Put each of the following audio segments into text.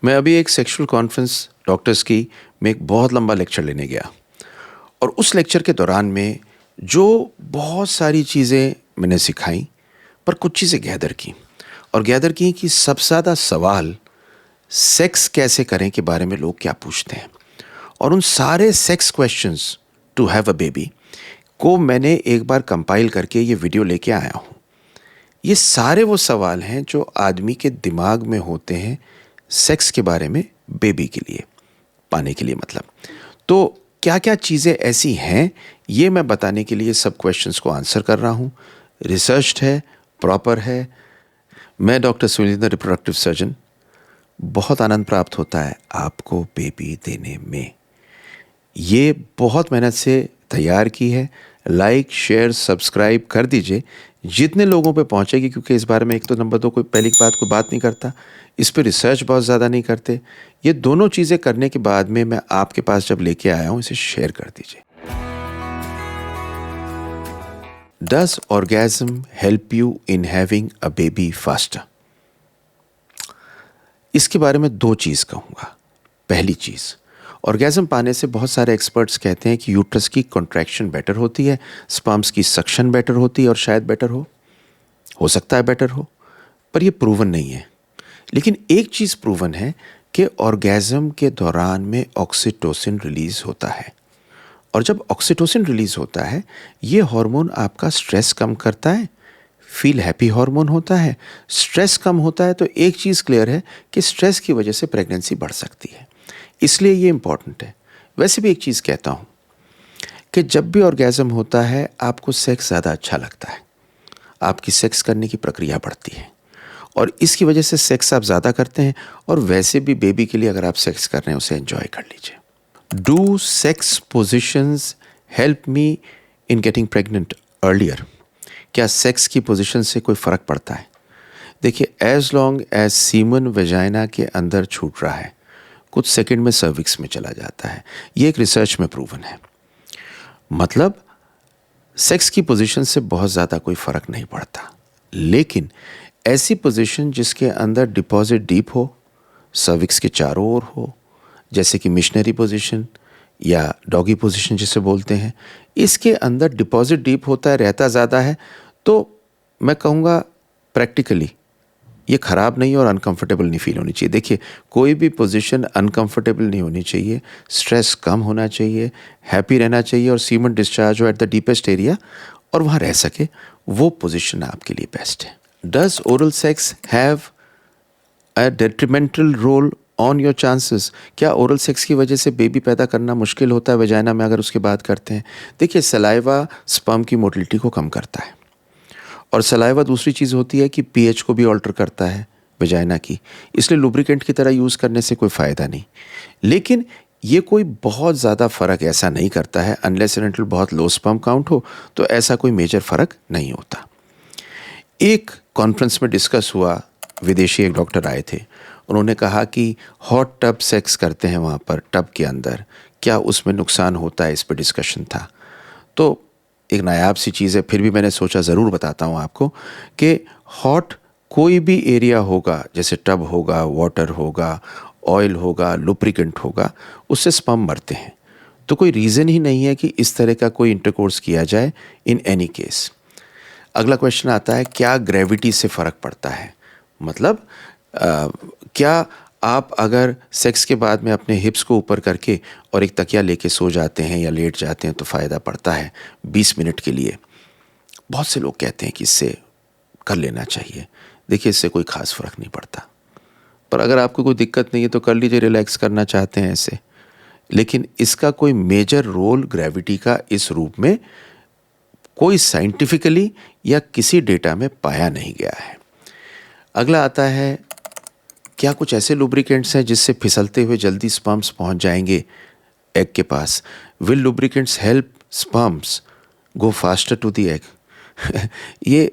मैं अभी एक सेक्सुअल कॉन्फ्रेंस डॉक्टर्स की में एक बहुत लंबा लेक्चर लेने गया और उस लेक्चर के दौरान में जो बहुत सारी चीज़ें मैंने सिखाई पर कुछ चीज़ें गैदर की और गैदर की कि सबसे ज़्यादा सवाल सेक्स कैसे करें के बारे में लोग क्या पूछते हैं और उन सारे sex questions to have a baby को मैंने एक बार कंपाइल करके ये वीडियो लेके आया हूँ। ये सारे वो सवाल हैं जो आदमी के दिमाग में होते हैं सेक्स के बारे में बेबी के लिए पाने के लिए मतलब। तो क्या क्या चीज़ें ऐसी हैं ये मैं बताने के लिए सब क्वेश्चंस को आंसर कर रहा हूँ। रिसर्च्ड है, प्रॉपर है। मैं डॉक्टर सुनील रिप्रोडक्टिव सर्जन। बहुत आनंद प्राप्त होता है आपको बेबी देने में। ये बहुत मेहनत से तैयार की है। लाइक शेयर सब्सक्राइब कर दीजिए जितने लोगों पे पहुंचेगी, क्योंकि इस बारे में एक तो नंबर 2 कोई पहली बात कोई बात नहीं करता, इस पे रिसर्च बहुत ज़्यादा नहीं करते। ये दोनों चीज़ें करने के बाद में मैं आपके पास जब लेके आया हूँ इसे शेयर कर दीजिए। Does orgasm help you in having a baby faster? इसके बारे में 2 चीज़ कहूँगा। पहली चीज़, ऑर्गेज़म पाने से बहुत सारे एक्सपर्ट्स कहते हैं कि यूट्रस की कॉन्ट्रैक्शन बेटर होती है, स्पर्म्स की सक्शन बेटर होती है और शायद बेटर हो सकता है बेटर हो, पर ये प्रूवन नहीं है। लेकिन एक चीज़ प्रूवन है कि ऑर्गेज़म के दौरान में ऑक्सीटोसिन रिलीज़ होता है और जब ऑक्सीटोसिन रिलीज़ होता है ये हार्मोन आपका स्ट्रेस कम करता है, फील हैप्पी हार्मोन होता है। स्ट्रेस कम होता है तो एक चीज़ क्लियर है कि स्ट्रेस की वजह से प्रेगनेंसी बढ़ सकती है, इसलिए ये इंपॉर्टेंट है। वैसे भी एक चीज़ कहता हूँ कि जब भी ऑर्गेज़म होता है आपको सेक्स ज़्यादा अच्छा लगता है, आपकी सेक्स करने की प्रक्रिया बढ़ती है और इसकी वजह से सेक्स आप ज़्यादा करते हैं। और वैसे भी बेबी के लिए अगर आप सेक्स कर रहे हैं उसे एंजॉय कर लीजिए। Do sex positions help me in getting pregnant earlier? क्या सेक्स की पोजीशन से कोई फ़र्क पड़ता है? देखिए, as long as semen vagina के अंदर छूट रहा है कुछ सेकंड में सर्विक्स में चला जाता है। ये एक रिसर्च में प्रूवन है। मतलब सेक्स की पोजीशन से बहुत ज़्यादा कोई फ़र्क नहीं पड़ता, लेकिन ऐसी पोजीशन जिसके अंदर डिपॉजिट डीप हो, सर्विक्स के चारों ओर हो, जैसे कि मिशनरी पोजीशन या डॉगी पोजीशन जिसे बोलते हैं, इसके अंदर डिपॉजिट डीप होता है, रहता ज़्यादा है, तो मैं कहूँगा प्रैक्टिकली ये ख़राब नहीं और अनकंफर्टेबल नहीं फील होनी चाहिए। देखिए, कोई भी पोजीशन अनकंफर्टेबल नहीं होनी चाहिए, स्ट्रेस कम होना चाहिए, हैप्पी रहना चाहिए और सीमन डिस्चार्ज हो एट द डीपेस्ट एरिया और वहाँ रह सके, वो पोजीशन आपके लिए बेस्ट है। Does oral sex have a detrimental roll on your chances? क्या ओरल सेक्स की वजह से बेबी पैदा करना मुश्किल होता है वेजाइना में अगर उसकी बात करते हैं? देखिए, सलाइवा स्पर्म की मोटिलिटी को कम करता है और सलाइवा दूसरी चीज़ होती है कि पीएच को भी ऑल्टर करता है वेजाइना की, इसलिए लुब्रिकेंट की तरह यूज़ करने से कोई फ़ायदा नहीं। लेकिन ये कोई बहुत ज़्यादा फ़र्क ऐसा नहीं करता है, अनलेस एंड अनटिल बहुत लो स्पर्म काउंट हो तो ऐसा कोई मेजर फ़र्क नहीं होता। एक कॉन्फ्रेंस में डिस्कस हुआ, विदेशी एक डॉक्टर आए थे, उन्होंने कहा कि हॉट टब सेक्स करते हैं वहाँ पर टब के अंदर, क्या उसमें नुकसान होता है, इस पर डिस्कशन था। तो एक नायाब सी चीज़ है, फिर भी मैंने सोचा ज़रूर बताता हूँ आपको कि हॉट कोई भी एरिया होगा, जैसे टब होगा, वाटर होगा, ऑयल होगा, लुब्रिकेंट होगा, उससे स्पर्म मरते हैं। तो कोई रीज़न ही नहीं है कि इस तरह का कोई इंटरकोर्स किया जाए इन एनी केस। अगला क्वेश्चन आता है, क्या ग्रेविटी से फ़र्क पड़ता है? मतलब क्या आप अगर सेक्स के बाद में अपने हिप्स को ऊपर करके और एक तकिया लेके सो जाते हैं या लेट जाते हैं तो फ़ायदा पड़ता है 20 मिनट के लिए? बहुत से लोग कहते हैं कि इससे कर लेना चाहिए। देखिए, इससे कोई ख़ास फ़र्क नहीं पड़ता, पर अगर आपको कोई दिक्कत नहीं है तो कर लीजिए, रिलैक्स करना चाहते हैं ऐसे। लेकिन इसका कोई मेजर रोल ग्रेविटी का इस रूप में कोई साइंटिफिकली या किसी डेटा में पाया नहीं गया है। अगला आता है, क्या कुछ ऐसे लुब्रिकेंट्स हैं जिससे फिसलते हुए जल्दी स्पर्म्स पहुंच जाएंगे एग के पास? Will lubricants help sperms go faster to the egg? ये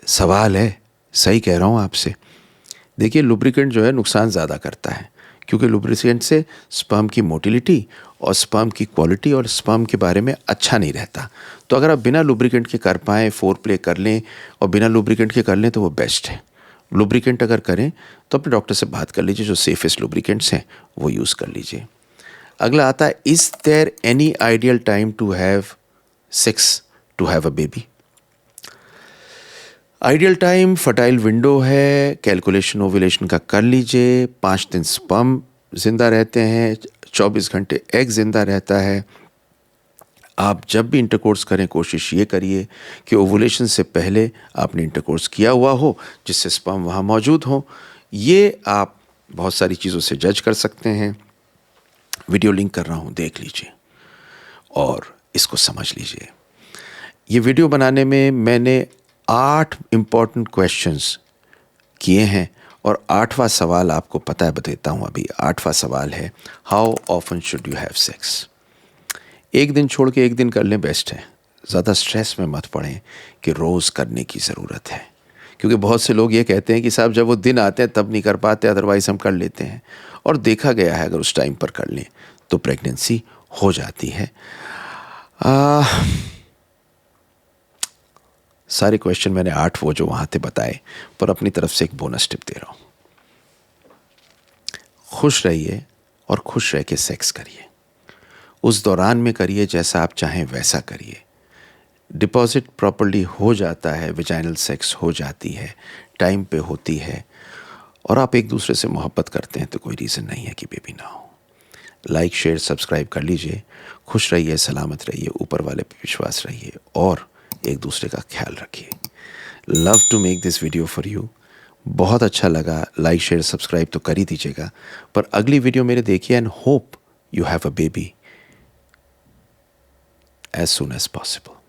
सवाल है, सही कह रहा हूँ आपसे। देखिए, लुब्रिकेंट जो है नुकसान ज़्यादा करता है, क्योंकि लुब्रिकेंट से स्पर्म की मोटिलिटी और स्पर्म की क्वालिटी और स्पर्म के बारे में अच्छा नहीं रहता। तो अगर आप बिना लुब्रिकेंट के कर पाएँ, फोर प्ले कर लें और बिना लुब्रिकेंट के कर लें तो वो बेस्ट है। लुब्रिकेंट अगर करें तो अपने डॉक्टर से बात कर लीजिए, जो सेफेस्ट लुब्रिकेंट्स हैं वो यूज़ कर लीजिए। अगला आता है, is there any ideal time to have sex to have a baby? Ideal time fertile window है, कैलकुलेशन ओव्यूलेशन का कर लीजिए। 5 दिन स्पर्म जिंदा रहते हैं, 24 घंटे एग जिंदा रहता है। आप जब भी इंटरकोर्स करें कोशिश ये करिए कि ओवुलेशन से पहले आपने इंटरकोर्स किया हुआ हो, जिससे स्पर्म वहाँ मौजूद हो। ये आप बहुत सारी चीज़ों से जज कर सकते हैं। वीडियो लिंक कर रहा हूँ, देख लीजिए और इसको समझ लीजिए। ये वीडियो बनाने में मैंने 8 इम्पॉर्टेंट क्वेश्चंस किए हैं और 8वां सवाल आपको पता है, बताता हूँ अभी। 8वां सवाल है, how often should you have sex? एक दिन छोड़ के एक दिन कर लें, बेस्ट है। ज़्यादा स्ट्रेस में मत पड़ें कि रोज़ करने की ज़रूरत है, क्योंकि बहुत से लोग ये कहते हैं कि साहब जब वो दिन आते हैं तब नहीं कर पाते, अदरवाइज़ हम कर लेते हैं। और देखा गया है अगर उस टाइम पर कर लें तो प्रेगनेंसी हो जाती है। सारे क्वेश्चन मैंने 8 वो जो वहाँ थे बताए, पर अपनी तरफ से एक बोनस टिप दे रहा हूँ। खुश रहिए और खुश रह के सेक्स करिए। उस दौरान में करिए जैसा आप चाहें वैसा करिए। डिपॉजिट प्रॉपर्ली हो जाता है, विजाइनल सेक्स हो जाती है, टाइम पे होती है, और आप एक दूसरे से मोहब्बत करते हैं तो कोई रीज़न नहीं है कि बेबी ना हो। लाइक शेयर सब्सक्राइब कर लीजिए। खुश रहिए, सलामत रहिए, ऊपर वाले पे विश्वास रहिए और एक दूसरे का ख्याल रखिए। Love to make this video for you. बहुत अच्छा लगा, लाइक शेयर सब्सक्राइब तो कर ही दीजिएगा, पर अगली वीडियो मेरे देखिए and hope you have a baby as soon as possible.